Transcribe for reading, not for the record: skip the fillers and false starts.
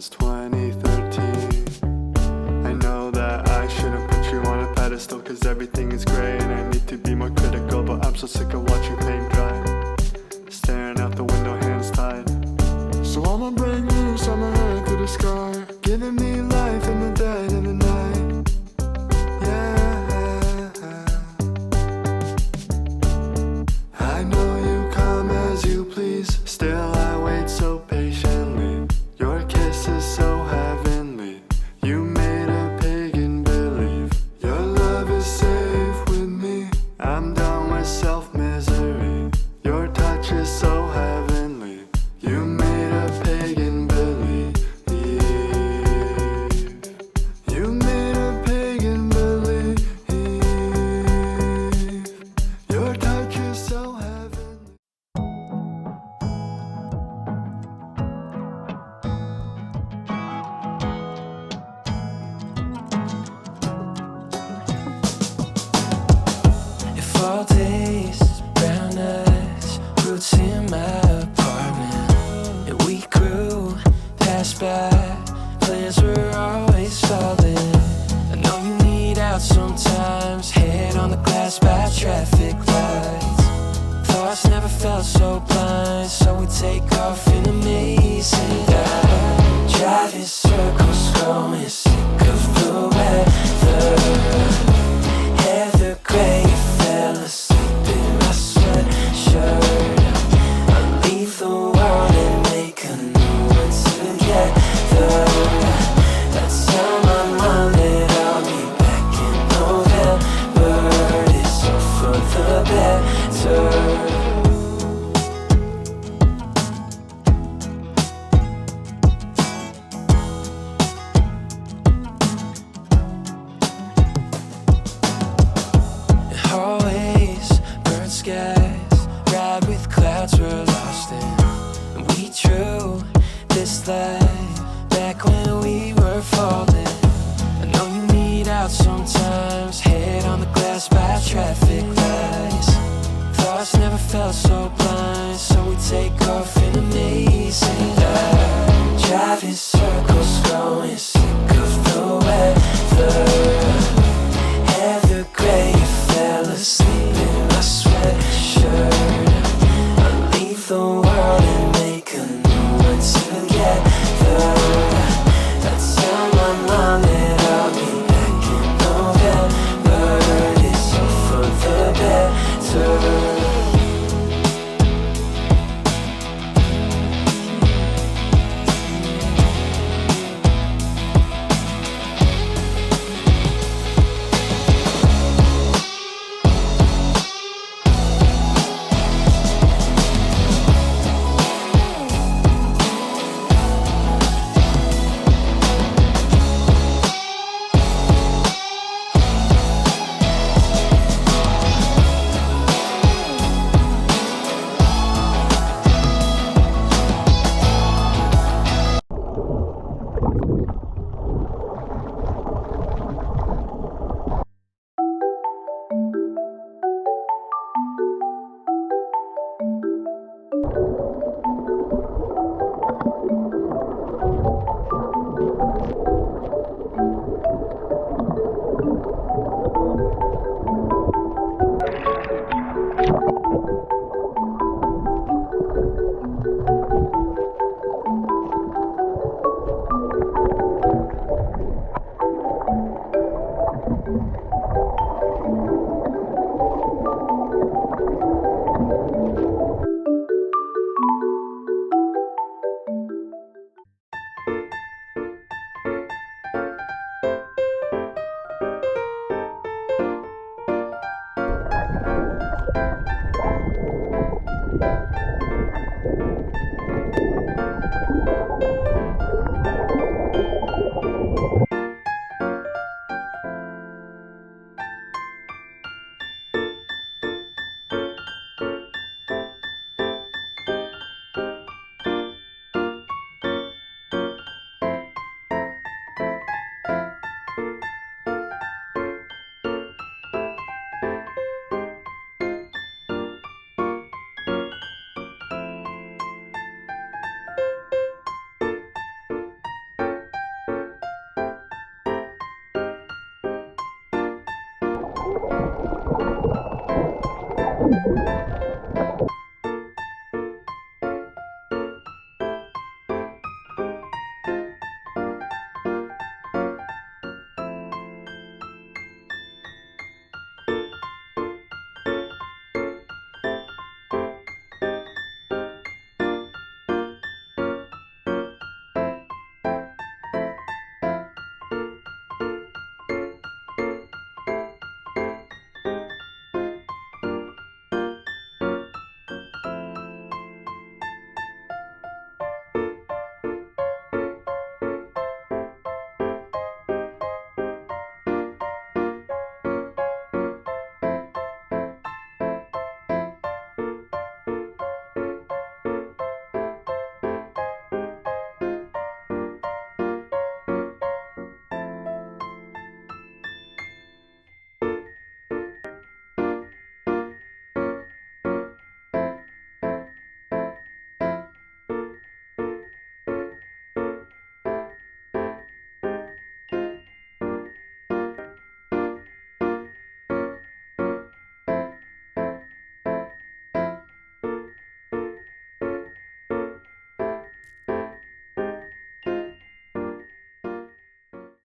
since 2013. I know that I shouldn't put you on a pedestal, cause everything is great and I need to be more critical, but I'm so sick of watching paint dry, staring out the window, hands tied. So I'ma bring you summer head to the sky, giving me life in the dead of the night. Yeah, I know you come as you please, still I wait so patiently. Your kiss is so heavenly, you made a pagan believe. Your love is safe with me, I'm done with self-misery. Your touch is so heavenly, you made a pagan believe. You made a pagan believe. Your touch is so heavenly. If all days, brown eyes, roots in my apartment, and we grew, passed by, plans were always solid. I know you need out sometimes, head on the glass by traffic lights. Thoughts never felt so blind, so we take off in a maze and I drive in circles, growing sick of the weather. Heather gray, fell asleep in my sweatshirt. I'll leave the world and make a new one together. That's how my mom that I'll be back in November. It's all for the better.